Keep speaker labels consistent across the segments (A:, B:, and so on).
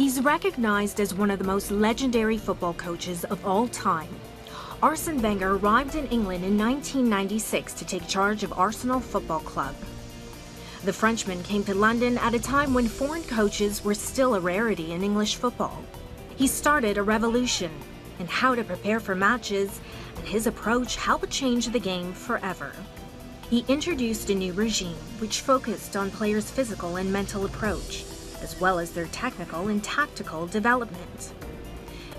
A: He's recognized as one of the most legendary football coaches of all time. Arsene Wenger arrived in England in 1996 to take charge of Arsenal Football Club. The Frenchman came to London at a time when foreign coaches were still a rarity in English football. He started a revolution in how to prepare for matches, and his approach helped change the game forever. He introduced a new regime which focused on players' physical and mental approach, as well as their technical and tactical development.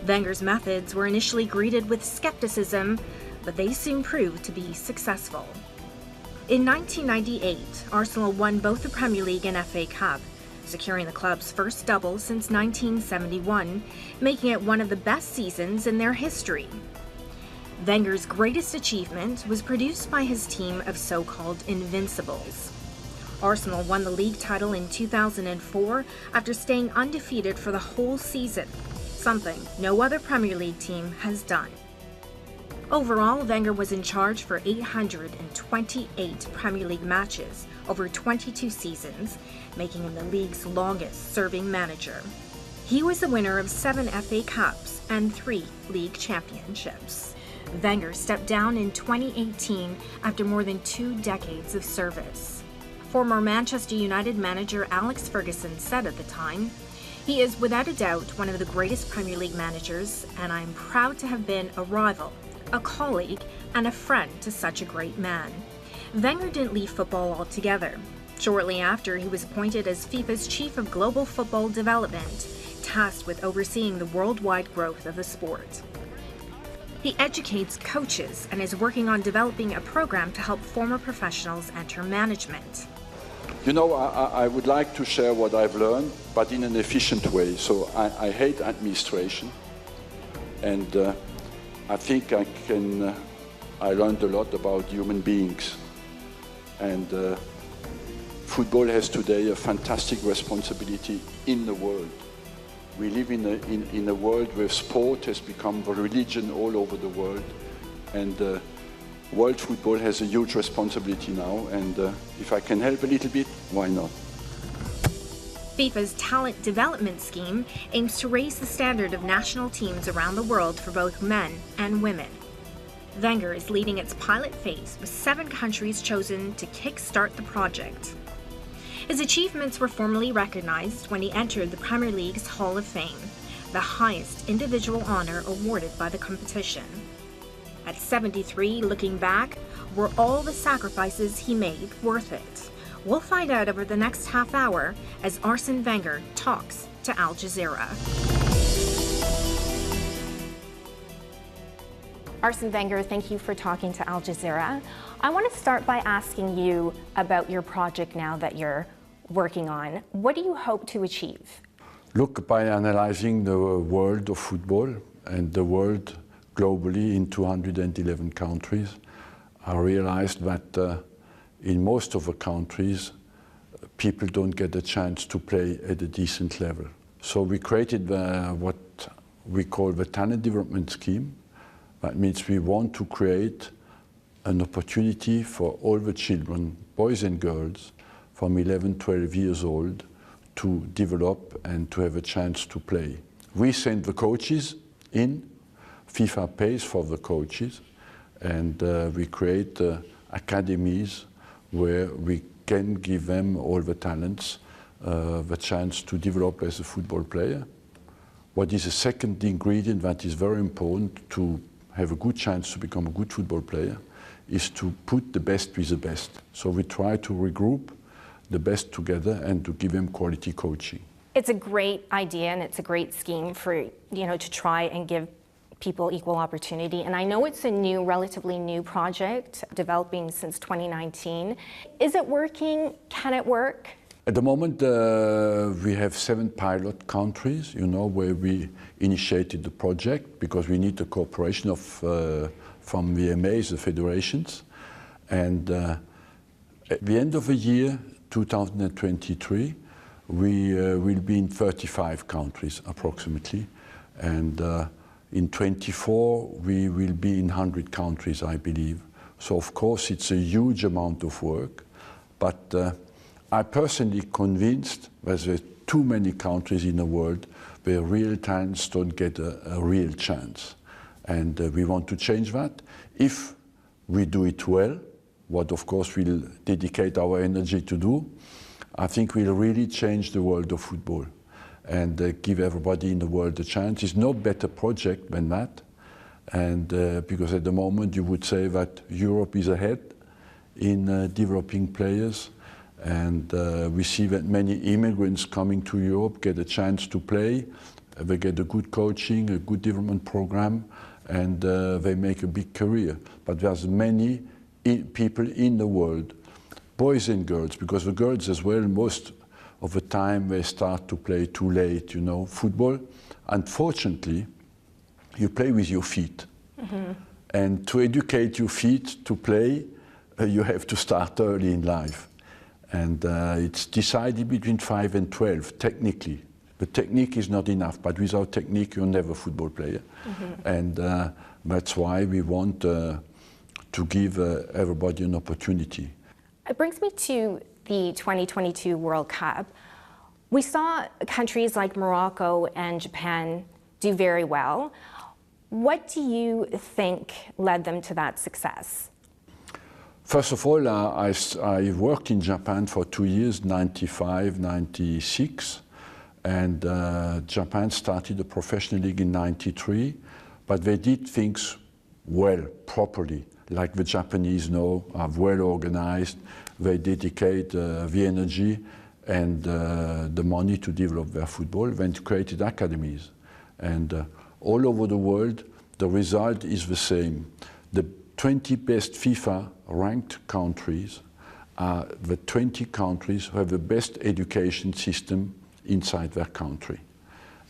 A: Wenger's methods were initially greeted with skepticism, but they soon proved to be successful. In 1998, Arsenal won both the Premier League and FA Cup, securing the club's first double since 1971, making it one of the best seasons in their history. Wenger's greatest achievement was produced by his team of so-called invincibles. Arsenal won the league title in 2004 after staying undefeated for the whole season, something no other Premier League team has done. Overall, Wenger was in charge for 828 Premier League matches over 22 seasons, making him the league's longest-serving manager. He was the winner of 7 FA Cups and 3 league championships. Wenger stepped down in 2018 after more than 2 decades of service. Former Manchester United manager Alex Ferguson said at the time, "He is without a doubt one of the greatest Premier League managers, and I am proud to have been a rival, a colleague, and a friend to such a great man." Wenger didn't leave football altogether. Shortly after, he was appointed as FIFA's Chief of Global Football Development, tasked with overseeing the worldwide growth of the sport. He educates coaches and is working on developing a program to help former professionals enter management.
B: You know, I would like to share what I've learned, but in an efficient way. So I hate administration, and I think I learned a lot about human beings. And football has today a fantastic responsibility in the world. We live in a world where sport has become a religion all over the world, and world football has a huge responsibility now, and if I can help a little bit, why not?
A: FIFA's talent development scheme aims to raise the standard of national teams around the world for both men and women. Wenger is leading its pilot phase with 7 countries chosen to kickstart the project. His achievements were formally recognized when he entered the Premier League's Hall of Fame, the highest individual honor awarded by the competition. At 73, looking back, were all the sacrifices he made worth it? We'll find out over the next half hour as Arsene Wenger talks to Al Jazeera. Arsene Wenger, thank you for talking to Al Jazeera. I want to start by asking you about your project now that you're working on. What do you hope to achieve?
B: Look, by analyzing the world of football and the world globally in 211 countries, I realized that in most of the countries, people don't get a chance to play at a decent level. So we created what we call the talent development scheme. That means we want to create an opportunity for all the children, boys and girls, from 11, 12 years old to develop and to have a chance to play. We send the coaches in, FIFA pays for the coaches, and we create academies where we can give them all the talents, the chance to develop as a football player. What is a second ingredient that is very important to have a good chance to become a good football player is to put the best with the best. So we try to regroup the best together and to give them quality coaching.
A: It's a great idea and it's a great scheme for, to try and give people equal opportunity. And I know it's a new, relatively new project, developing since 2019. Is it working? Can it work?
B: At the moment, we have 7 pilot countries, where we initiated the project because we need the cooperation of from the MAs, the federations. And at the end of the year, 2023, we will be in 35 countries approximately. And in 24, we will be in 100 countries, I believe. So of course, it's a huge amount of work, but I'm personally convinced that the too many countries in the world where real talents don't get a real chance. And we want to change that. If we do it well, what of course we'll dedicate our energy to do, I think we'll really change the world of football and give everybody in the world a chance. It's no better project than that. And because at the moment you would say that Europe is ahead in developing players, and we see that many immigrants coming to Europe get a chance to play, they get a good coaching, a good development program, and they make a big career. But there's many people in the world, boys and girls, because the girls as well, most of the time they start to play too late, you know. Football, unfortunately, you play with your feet. Mm-hmm. And to educate your feet to play, you have to start early in life. And it's decided between 5 and 12, technically. But technique is not enough, but without technique, you're never a football player. Mm-hmm. And that's why we want to give everybody an opportunity.
C: It brings me to the 2022 World Cup. We saw countries like Morocco and Japan do very well. What do you think led them to that success?
B: First of all, I worked in Japan for 2 years, 95, 96, and Japan started a professional league in 93, but they did things well, properly, like the Japanese know, are well organized. They dedicate the energy and the money to develop their football, then created academies. And all over the world, the result is the same. The 20 best FIFA ranked countries are the 20 countries who have the best education system inside their country.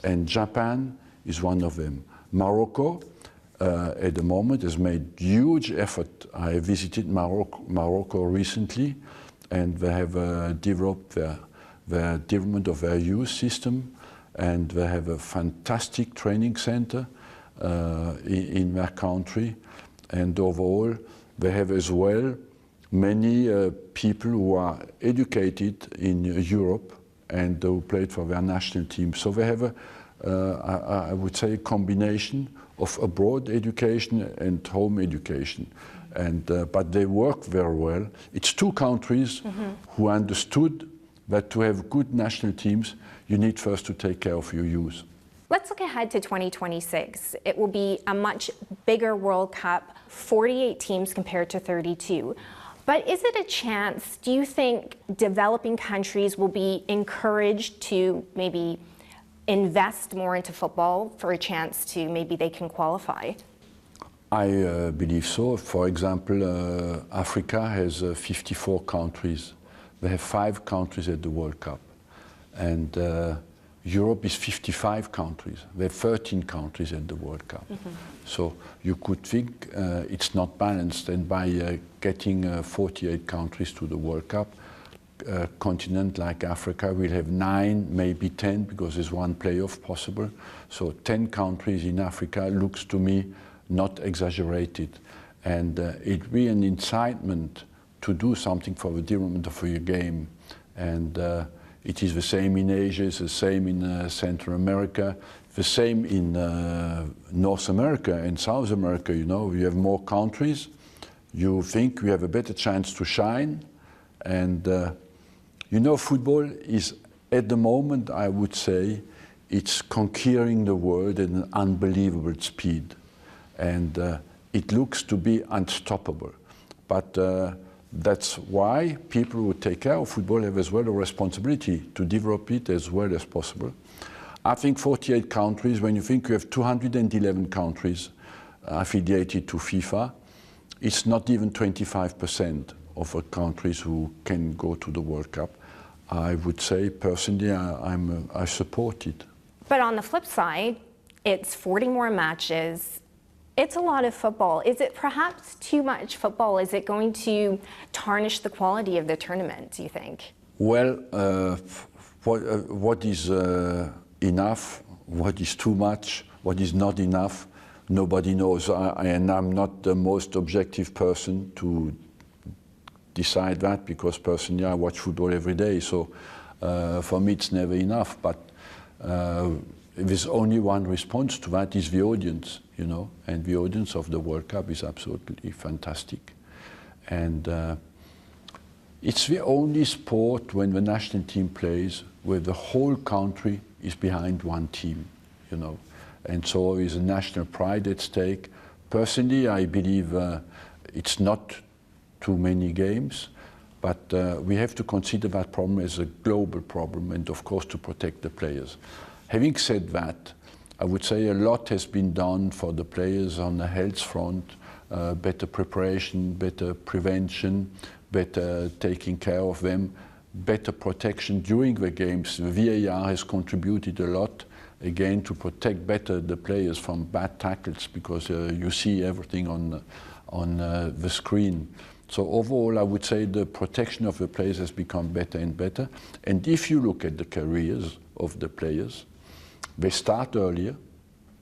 B: And Japan is one of them. Morocco, at the moment, has made huge effort. I visited Morocco recently, and they have developed their development of their youth system, and they have a fantastic training center in their country. And overall, they have as well many people who are educated in Europe and who played for their national team. So they have I would say, a combination of abroad education and home education. And, but they work very well. It's two countries who understood that to have good national teams, you need first to take care of your youth.
C: Let's look ahead to 2026. It will be a much bigger World Cup, 48 teams compared to 32. But is it a chance, do you think developing countries will be encouraged to maybe invest more into football for a chance to maybe they can qualify?
B: I believe so. For example, Africa has 54 countries. They have 5 countries at the World Cup. And Europe is 55 countries. They have 13 countries at the World Cup. So you could think it's not balanced. And by getting 48 countries to the World Cup, a continent like Africa will have 9, maybe 10, because there's one playoff possible. So 10 countries in Africa looks to me not exaggerated. And it will be an incitement to do something for the development of your game. And it is the same in Asia, it's the same in Central America, the same in North America and South America. You know, you have more countries, you think we have a better chance to shine. And you know, football is, at the moment, I would say, it's conquering the world at an unbelievable speed. And it looks to be unstoppable. But that's why people who take care of football have as well a responsibility to develop it as well as possible. I think 48 countries, when you think you have 211 countries affiliated to FIFA, it's not even 25% of the countries who can go to the World Cup. I would say, personally, I support it.
C: But on the flip side, it's 40 more matches. It's a lot of football. Is it perhaps too much football? Is it going to tarnish the quality of the tournament, do you think?
B: Well, what is enough, what is too much, what is not enough, nobody knows. And I'm not the most objective person to decide that, because personally I watch football every day. So For me, it's never enough, but there's only one response to that is the audience, you know, and the audience of the World Cup is absolutely fantastic. And it's the only sport when the national team plays where the whole country is behind one team, you know, and so there is a national pride at stake. Personally, I believe it's not too many games, but we have to consider that problem as a global problem and of course to protect the players. Having said that, I would say a lot has been done for the players on the health front, better preparation, better prevention, better taking care of them, better protection during the games. The VAR has contributed a lot, again, to protect better the players from bad tackles because you see everything on the screen. So overall, I would say the protection of the players has become better and better. And if you look at the careers of the players, they start earlier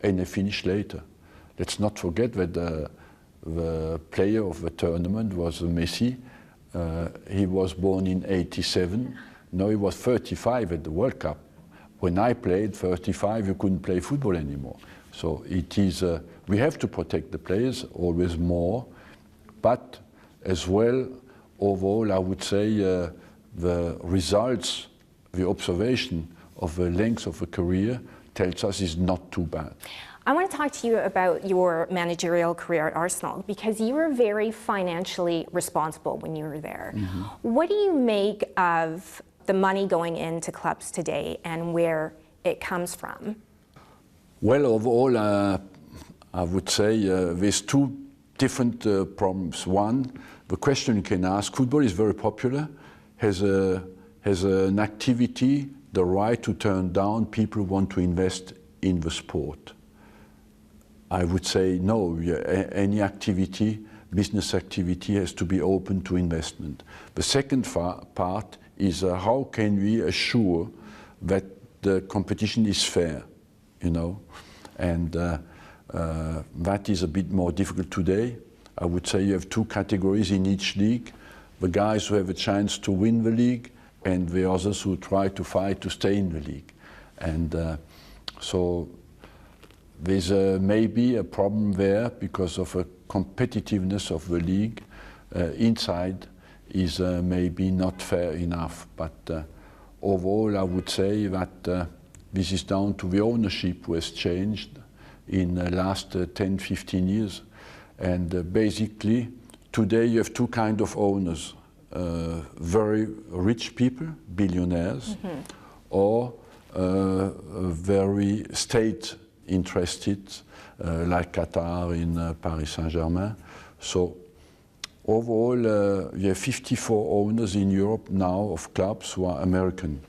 B: and they finish later. Let's not forget that the player of the tournament was Messi. He was born in '87. Now he was 35 at the World Cup. When I played 35, you couldn't play football anymore. So it is, we have to protect the players always more, but as well, overall, I would say the results, the observation of the length of a career tells us is not too bad.
C: I want to talk to you about your managerial career at Arsenal because you were very financially responsible when you were there. Mm-hmm. What do you make of the money going into clubs today and where it comes from?
B: Well, overall, I would say there's two different problems. One, the question you can ask, football is very popular, has an activity, the right to turn down people who want to invest in the sport. I would say no, any activity, business activity has to be open to investment. The second part is how can we assure that the competition is fair, you know, and that is a bit more difficult today. I would say you have two categories in each league, the guys who have a chance to win the league and the others who try to fight to stay in the league. And so there's maybe a problem there because of a competitiveness of the league inside is maybe not fair enough. But overall, I would say that this is down to the ownership who has changed in the last 10, 15 years. And basically, today you have two kinds of owners. Very rich people, billionaires, mm-hmm. or very state interested, like Qatar in Paris Saint-Germain. So overall, we have 54 owners in Europe now of clubs who are American.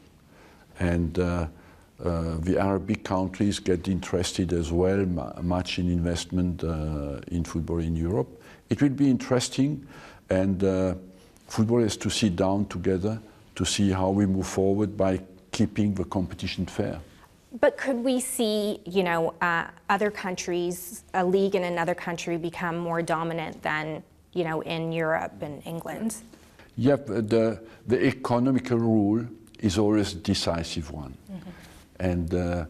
B: And the Arabic countries get interested as well, much in investment in football in Europe. It will be interesting, and football has to sit down together to see how we move forward by keeping the competition fair.
C: But could we see, you know, other countries, a league in another country become more dominant than, you know, in Europe and England?
B: Yep, the economical rule is always a decisive one. Mm-hmm. And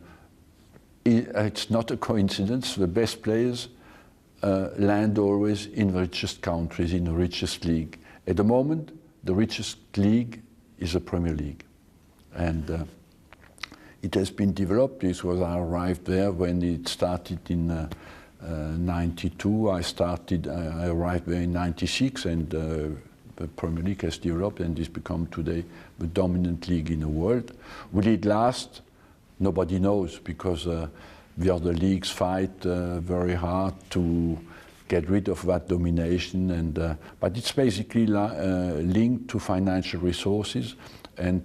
B: it's not a coincidence. The best players land always in the richest countries, in the richest league. At the moment, the richest league is the Premier League. And it has been developed. This was, I arrived there when it started in 92. I arrived there in 96, and the Premier League has developed and has become today the dominant league in the world. Will it last? Nobody knows, because the other leagues fight very hard to get rid of that domination, and but it's basically linked to financial resources, and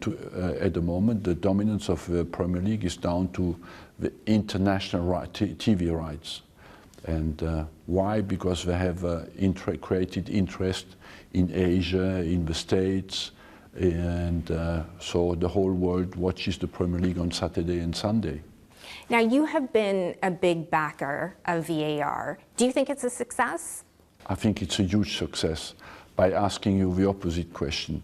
B: at the moment the dominance of the Premier League is down to the international TV rights. And why? Because they have created interest in Asia, in the States, and so the whole world watches the Premier League on Saturday and Sunday.
C: Now, you have been a big backer of VAR. Do you think it's a success?
B: I think it's a huge success. By asking you the opposite question,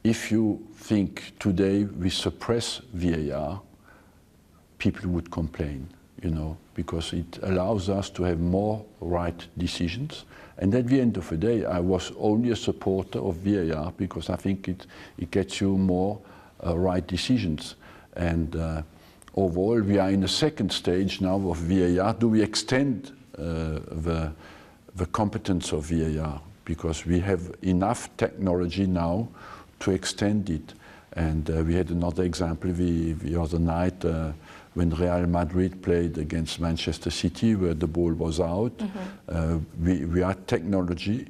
B: if you think today we suppress VAR, people would complain, you know, because it allows us to have more right decisions. And at the end of the day, I was only a supporter of VAR because I think it gets you more right decisions. And overall, we are in the second stage now of VAR. Do we extend the competence of VAR? Because we have enough technology now to extend it. And we had another example the other night when Real Madrid played against Manchester City, where the ball was out. Mm-hmm. We are technologically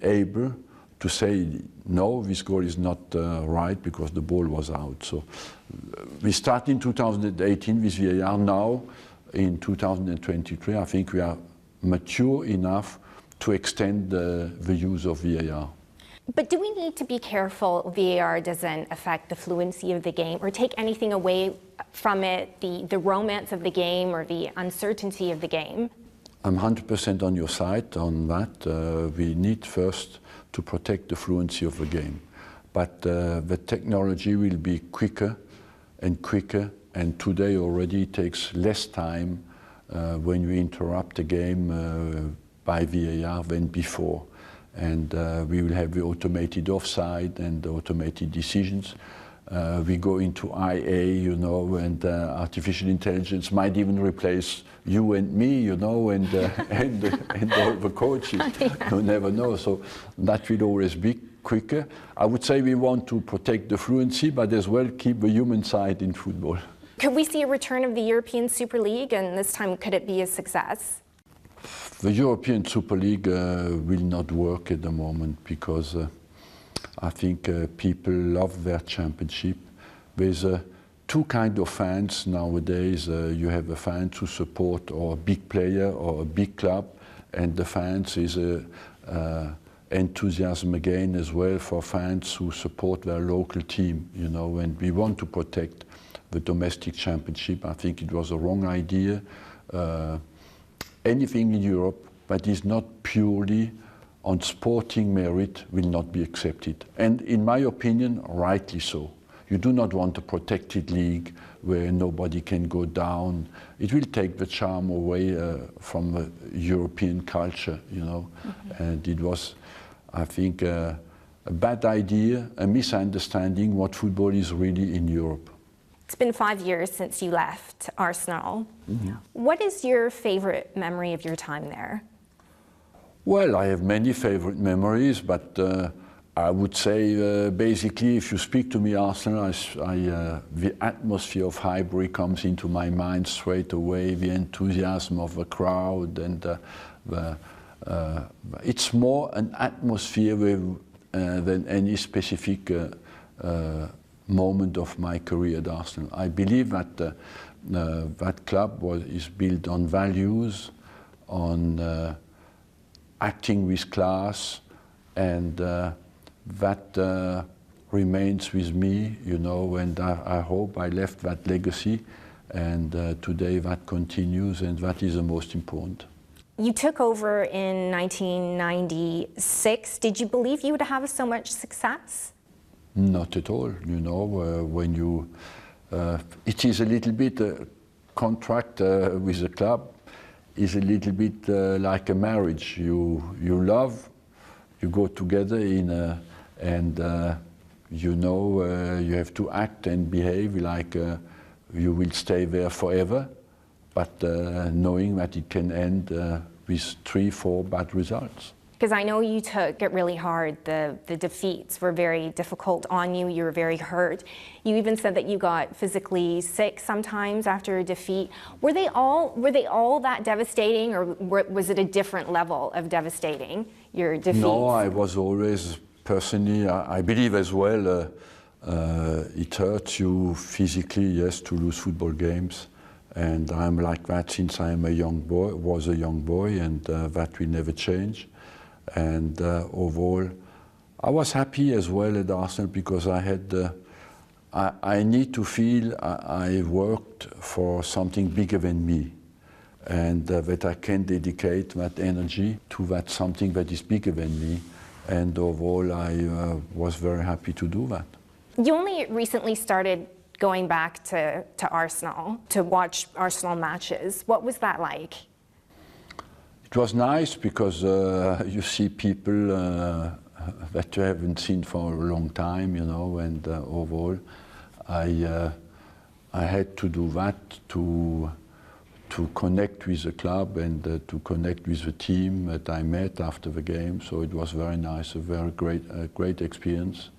B: able to say, no, this goal is not right because the ball was out. So we start in 2018 with VAR. Now, in 2023, I think we are mature enough to extend the use of VAR.
C: But do we need to be careful VAR doesn't affect the fluency of the game or take anything away from it, the romance of the game or the uncertainty of the game?
B: I'm 100% on your side on that. We need first to protect the fluency of the game. But the technology will be quicker and quicker, and today already it takes less time when we interrupt the game by VAR than before. And we will have the automated offside and the automated decisions. We go into IA, you know, and artificial intelligence might even replace you and me, you know, and all the coaches. Yeah. You never know. So that will always be quicker. I would say we want to protect the fluency, but as well keep the human side in football.
C: Could we see a return of the European Super League, and this time could it be a success?
B: The European Super League will not work at the moment because I think people love their championship. There's two kinds of fans nowadays. You have the fans who support a big player or a big club, and the fans is enthusiasm again as well for fans who support their local team, you know, and we want to protect the domestic championship. I think it was a wrong idea. Anything in Europe that is not purely on sporting merit will not be accepted. And in my opinion, rightly so. You do not want a protected league where nobody can go down. It will take the charm away from the European culture, you know. Mm-hmm. And it was, I think, a bad idea, a misunderstanding what football is really in Europe.
C: It's been 5 years since you left Arsenal.
B: Mm-hmm.
C: What is your favorite memory of your time there?
B: Well, I have many favorite memories, but I would say basically if you speak to me Arsenal, the atmosphere of Highbury comes into my mind straight away, the enthusiasm of the crowd, and it's more an atmosphere than any specific moment of my career at Arsenal. I believe that that club is built on values, on acting with class, and that remains with me, you know, and I hope I left that legacy, and today that continues, and that is the most important.
C: You took over in 1996. Did you believe you would have so much success?
B: Not at all, you know, when you, it is a little bit a contract with the club, is a little bit like a marriage. You love, you go together and you know you have to act and behave like you will stay there forever, but knowing that it can end with 3-4 bad results.
C: Because I know you took it really hard. The defeats were very difficult on you. You were very hurt. You even said that you got physically sick sometimes after a defeat. Were they all that devastating, or was it a different level of devastating, your defeats?
B: No, I was always, personally, I believe as well, it hurts you physically, yes, to lose football games. And I'm like that since I'm a young boy, was a young boy, and that will never change. And overall, I was happy as well at Arsenal because I had, I need to feel I worked for something bigger than me, and that I can dedicate that energy to that something that is bigger than me. And overall, I was very happy to do that.
C: You only recently started going back to Arsenal to watch Arsenal matches. What was that like?
B: It was nice because you see people that you haven't seen for a long time, you know, and overall, I had to do that to connect with the club and to connect with the team that I met after the game. So it was very nice, a very great experience,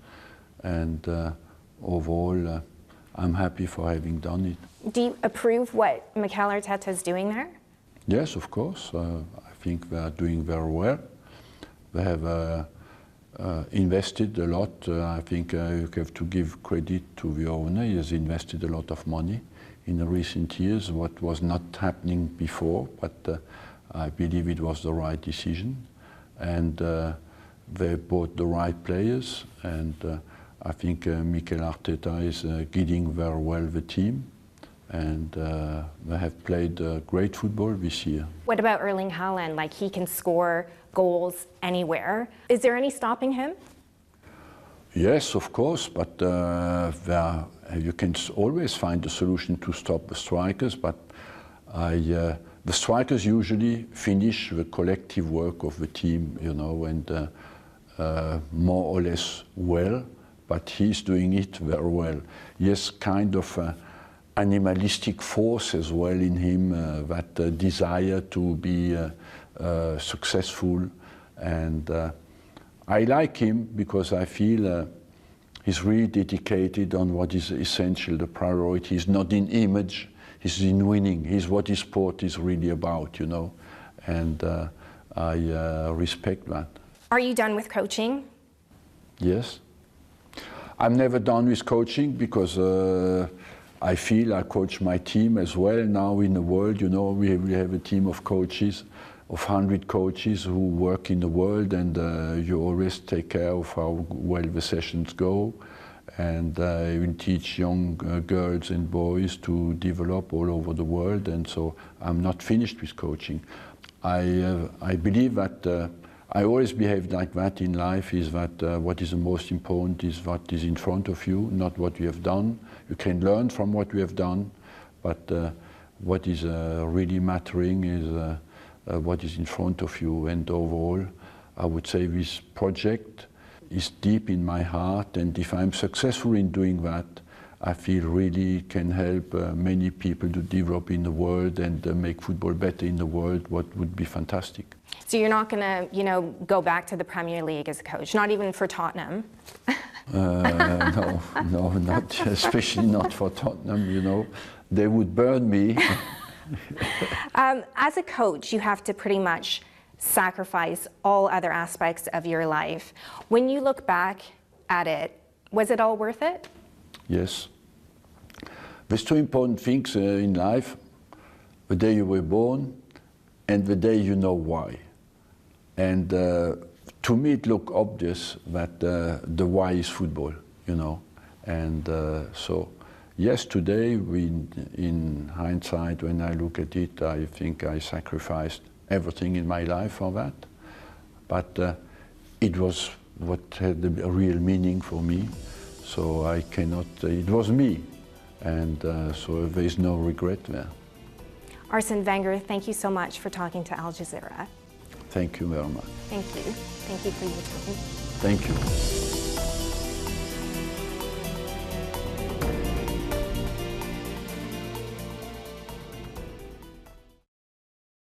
B: and overall, I'm happy for having done it.
C: Do you approve what McAllister is doing there?
B: Yes, of course. I think they are doing very well. They have invested a lot. I think you have to give credit to the owner. He has invested a lot of money in the recent years, what was not happening before, but I believe it was the right decision. And they bought the right players, and I think Mikel Arteta is guiding very well the team, and they have played great football this year.
C: What about Erling Haaland? Like, he can score goals anywhere. Is there any stopping him?
B: Yes, of course, but you can always find a solution to stop the strikers, but the strikers usually finish the collective work of the team, you know, and more or less well, but he's doing it very well. He has kind of animalistic force as well in him, that desire to be successful, and I like him because I feel he's really dedicated on what is essential. The priority is not in image, he's in winning. He's what his sport is really about, you know, and I respect that.
C: Are you done with coaching?
B: Yes. I'm never done with coaching because I feel I coach my team as well now in the world. You know, we have a team of coaches, of 100 coaches who work in the world, and you always take care of how well the sessions go, and you will teach young girls and boys to develop all over the world, and so I'm not finished with coaching. I believe that I always behave like that in life, is that what is the most important is what is in front of you, not what you have done. You can learn from what you have done, but what is really mattering is what is in front of you. And overall, I would say this project is deep in my heart, and if I'm successful in doing that, I feel really can help many people to develop in the world and make football better in the world, what would be fantastic.
C: So you're not going to, you know, go back to the Premier League as a coach, not even for Tottenham?
B: No, not, especially not for Tottenham, you know. They would burn me.
C: As a coach, you have to pretty much sacrifice all other aspects of your life. When you look back at it, was it all worth it?
B: Yes. There's two important things in life: the day you were born and the day you know why. And to me it looked obvious that the why is football, you know. And so, yes, today, in hindsight, when I look at it, I think I sacrificed everything in my life for that. But it was what had a real meaning for me. So I cannot, it was me. And so there is no regret there.
C: Arsene Wenger, thank you so much for talking to Al Jazeera.
B: Thank you very much.
C: Thank you. Thank you for your time.
B: Thank you.